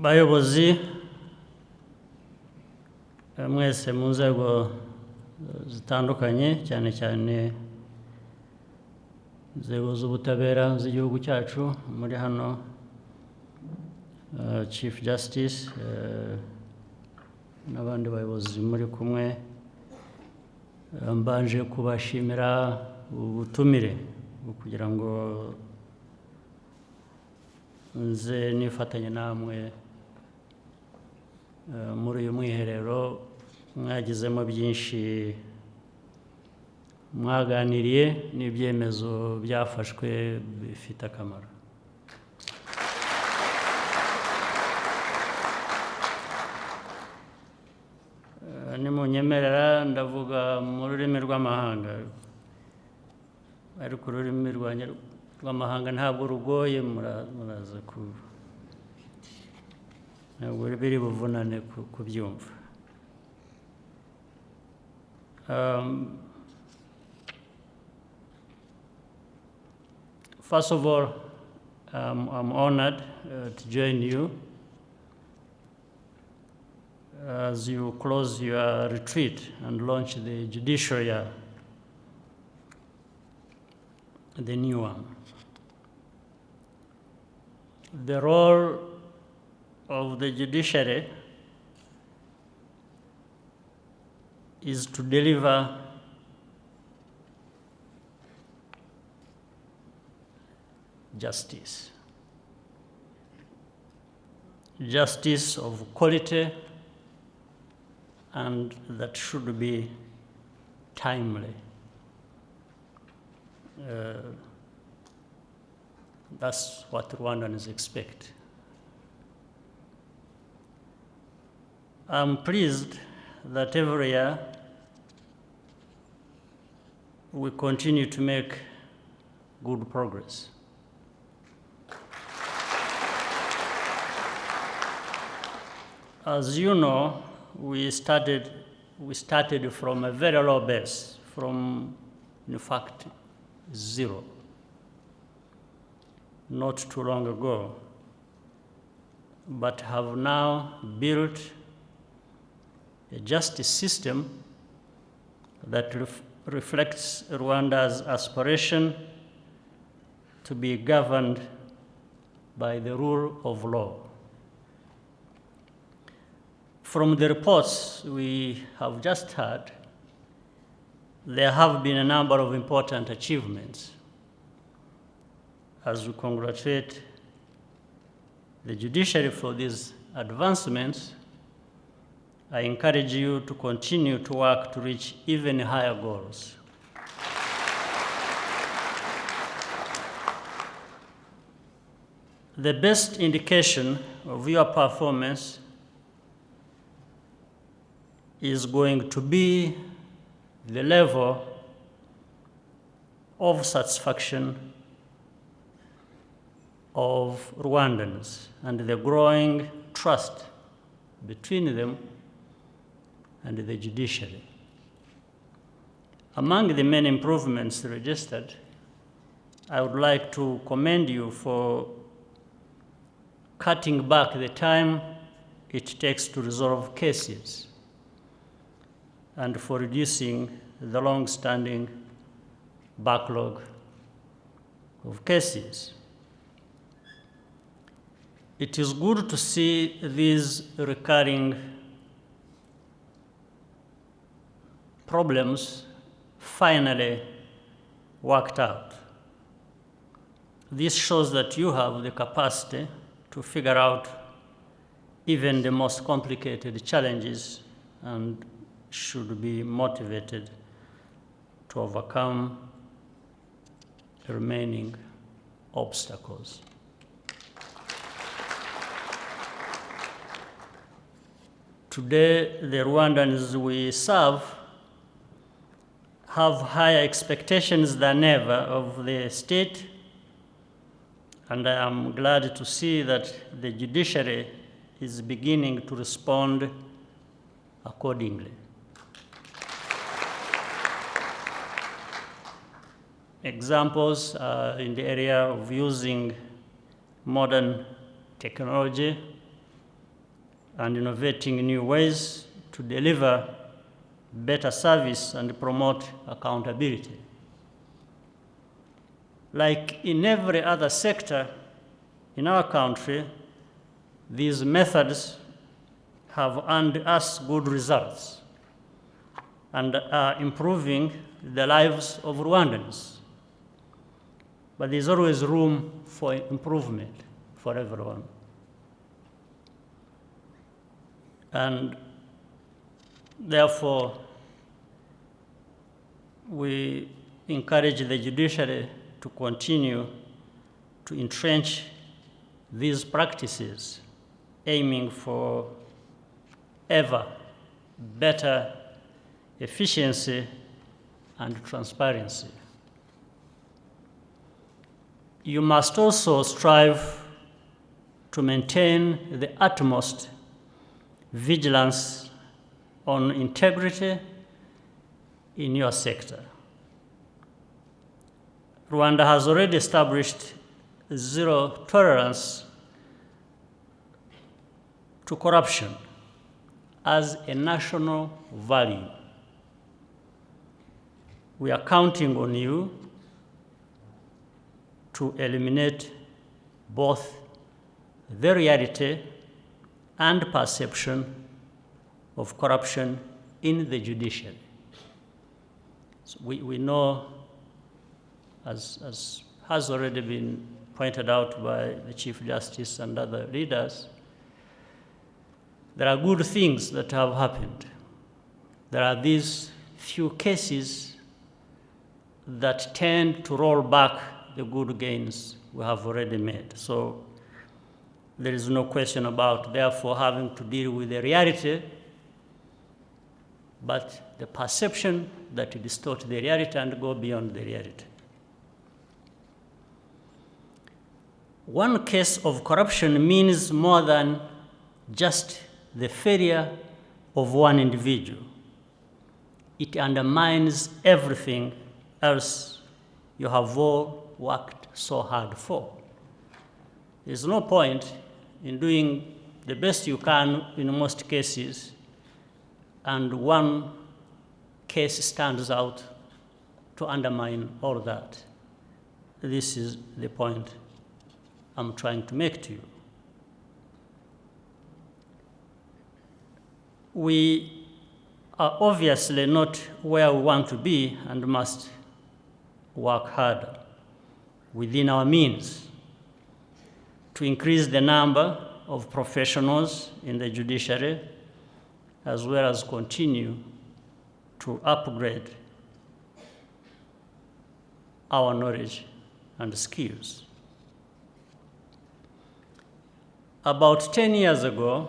bayobozi mwese mu nzego zitandukanye cyane cyane inzego z'ubutabera z'igihugu cyacu muri hano, Chief Justice n'abandi bayobozi muri kumwe, mbanje kubashimira ubutumire kugira ngo nze nifatanye namwe muri uyu mwiherero mwagizemo byinshi mwaganiriye n'ibyemezo byafashwe bifite akamaro. Nimunyemerera ndavuga mu rurimi rw'amahanga, ariko ururimi rw'amahanga ntabwo rugoye, muraza ntabwo biri buvunane kubyumva. First of all, I'm honored to join you as you close your retreat and launch the judicial year, the new one. The role of the judiciary is to deliver justice. Justice of quality, and that should be timely. That's what Rwandans expect. I'm pleased that every year we continue to make good progress. As you know, we started from a very low base, from, in fact, zero, not too long ago, but have now built a justice system that reflects Rwanda's aspiration to be governed by the rule of law. From the reports we have just heard, there have been a number of important achievements. As we congratulate the judiciary for these advancements, I encourage you to continue to work to reach even higher goals. The best indication of your performance is going to be the level of satisfaction of Rwandans and the growing trust between them and the judiciary. Among the many improvements registered, I would like to commend you for cutting back the time it takes to resolve cases and for reducing the long-standing backlog of cases. It is good to see these recurring problems finally worked out. This shows that you have the capacity to figure out even the most complicated challenges and should be motivated to overcome the remaining obstacles. Today, the Rwandans we serve have higher expectations than ever of the state, and I am glad to see that the judiciary is beginning to respond accordingly. Examples are in the area of using modern technology and innovating new ways to deliver better service and promote accountability. Like in every other sector in our country, these methods have earned us good results and are improving the lives of Rwandans. But there's always room for improvement for everyone. And therefore, we encourage the judiciary to continue to entrench these practices, aiming for ever better efficiency and transparency. You must also strive to maintain the utmost vigilance on integrity in your sector. Rwanda has already established zero tolerance to corruption as a national value. We are counting on you to eliminate both the reality and perception of corruption in the judiciary. So we know, as has already been pointed out by the Chief Justice and other leaders, there are good things that have happened. There are these few cases that tend to roll back the good gains we have already made. So there is no question about, therefore, having to deal with the reality, but the perception that distort the reality and go beyond the reality. One case of corruption means more than just the failure of one individual. It undermines everything else you have all worked so hard for. There's no point in doing the best you can in most cases, and one case stands out to undermine all that. This is the point I'm trying to make to you. We are obviously not where we want to be and must work harder within our means to increase the number of professionals in the judiciary, as well as continue to upgrade our knowledge and skills. About 10 years ago,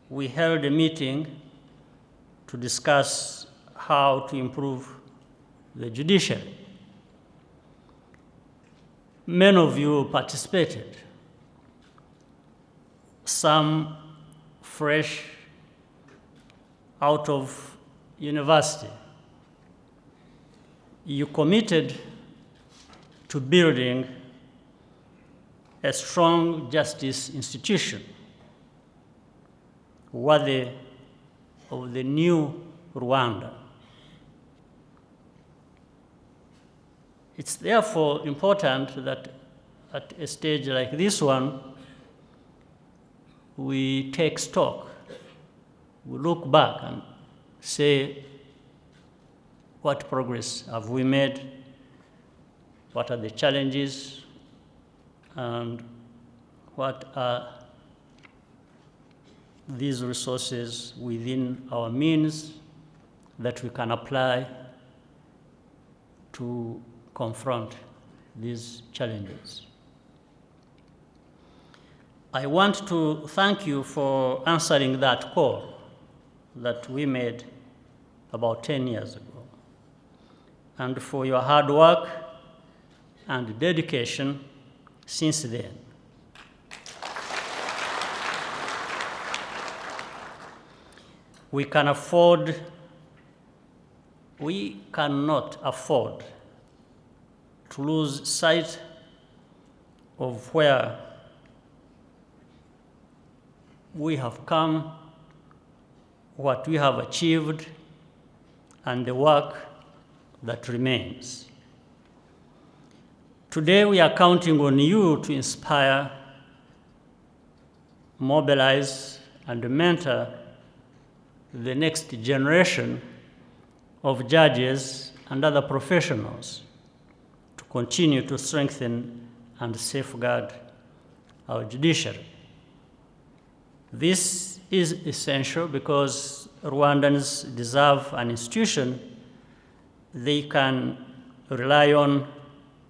we held a meeting to discuss how to improve the judiciary. Many of you participated, some fresh out of university. You committed to building a strong justice institution worthy of the new Rwanda. It's therefore important that at a stage like this one, we take stock, we look back and say, what progress have we made? What are the challenges? And what are these resources within our means that we can apply to confront these challenges? I want to thank you for answering that call that we made about 10 years ago, and for your hard work and dedication since then. We cannot afford to lose sight of where we have come, what we have achieved, and the work that remains. Today, we are counting on you to inspire, mobilize, and mentor the next generation of judges and other professionals to continue to strengthen and safeguard our judiciary. This is essential because Rwandans deserve an institution they can rely on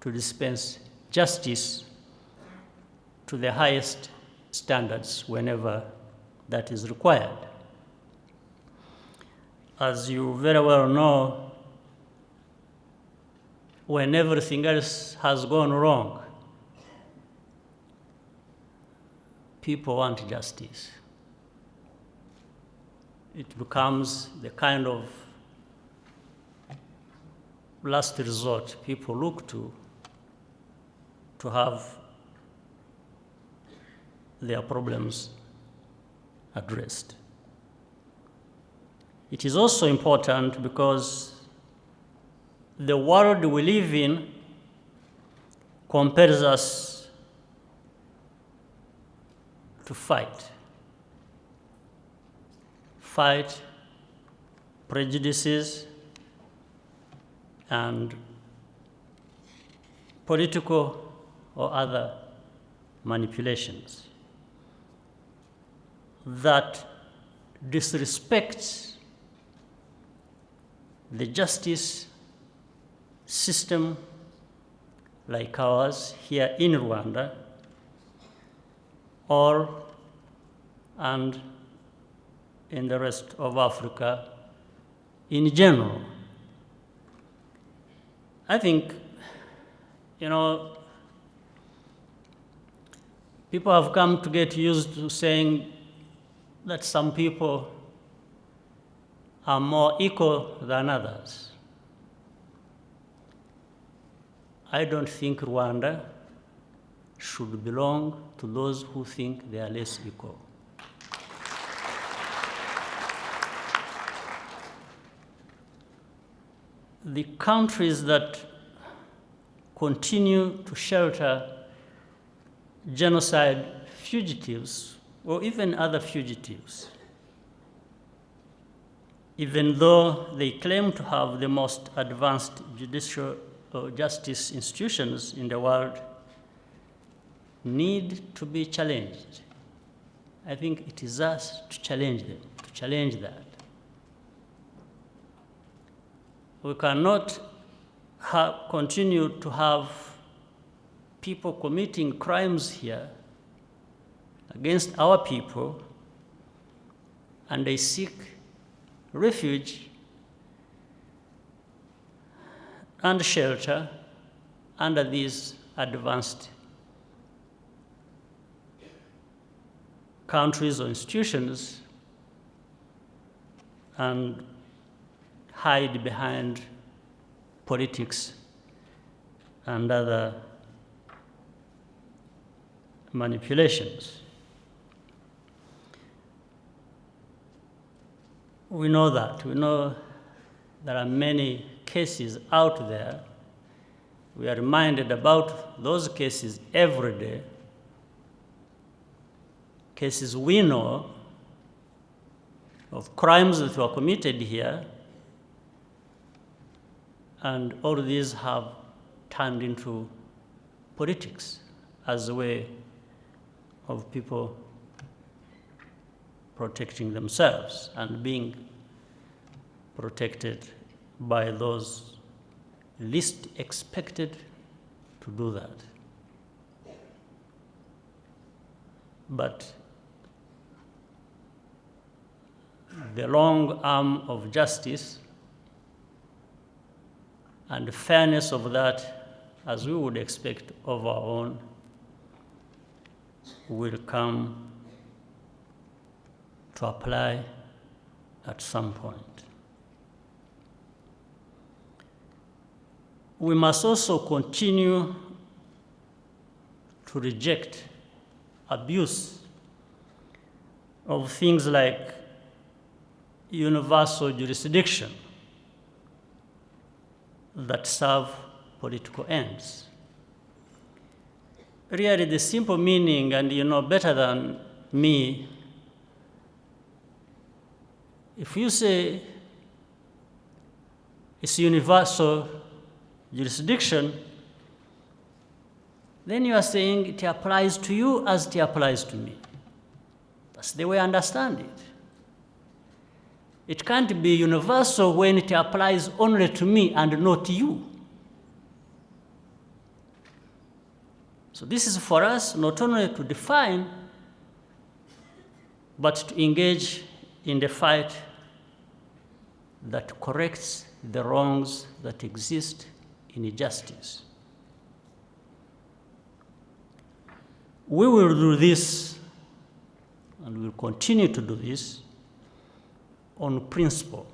to dispense justice to the highest standards whenever that is required. As you very well know, when everything else has gone wrong, people want justice. It becomes the kind of last resort people look to have their problems addressed. It is also important because the world we live in compels us to fight prejudices and political or other manipulations that disrespects the justice system like ours here in Rwanda and in the rest of Africa in general. I think, people have come to get used to saying that some people are more equal than others. I don't think Rwanda should belong to those who think they are less equal. The countries that continue to shelter genocide fugitives or even other fugitives, even though they claim to have the most advanced judicial or justice institutions in the world, need to be challenged. I think it is us to challenge them, to challenge that. We cannot continue to have people committing crimes here against our people, and they seek refuge and shelter under these advanced countries or institutions and hide behind politics and other manipulations. We know that. We know there are many cases out there. We are reminded about those cases every day. Cases we know of crimes that were committed here, and all these have turned into politics as a way of people protecting themselves and being protected by those least expected to do that. But the long arm of justice and the fairness of that, as we would expect of our own, will come to apply at some point. We must also continue to reject abuse of things like universal jurisdiction that serve political ends. Really, the simple meaning, and you know better than me, if you say it's universal jurisdiction, then you are saying it applies to you as it applies to me. That's the way I understand it. It can't be universal when it applies only to me and not to you. So this is for us not only to define, but to engage in the fight that corrects the wrongs that exist in justice. We will do this, and will continue to do this, on principle,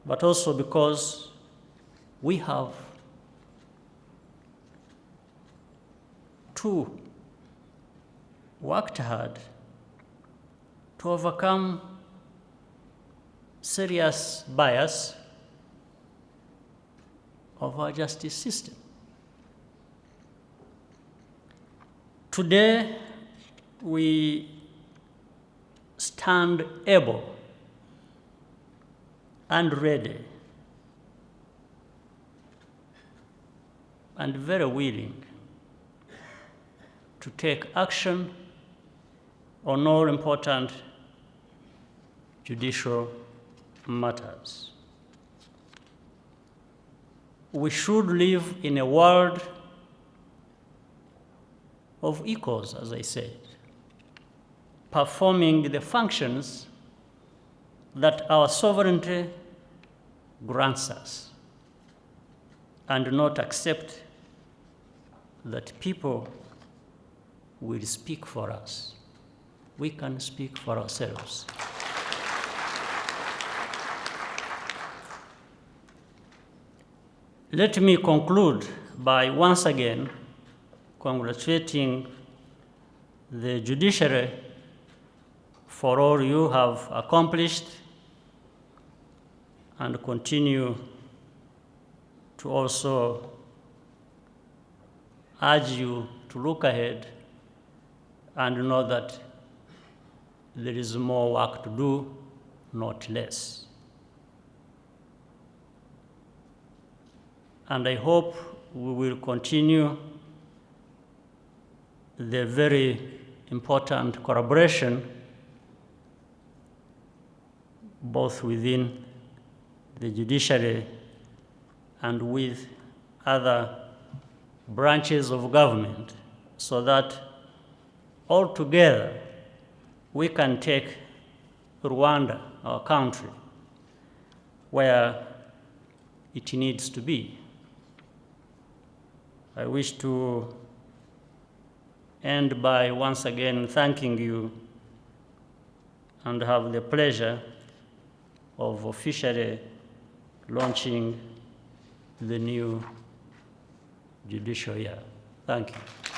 but also because we have worked hard to overcome serious bias of our justice system. Today, we stand able and ready and very willing to take action on all important judicial matters. We should live in a world of equals, as I said, performing the functions that our sovereignty grants us, and not accept that people will speak for us. We can speak for ourselves. Let me conclude by once again congratulating the judiciary for all you have accomplished, and continue to also urge you to look ahead and know that there is more work to do, not less. And I hope we will continue the very important collaboration both within the judiciary and with other branches of government, so that all together we can take Rwanda, our country, where it needs to be. I wish to end by once again thanking you and have the pleasure of officially launching the new judicial year. Thank you.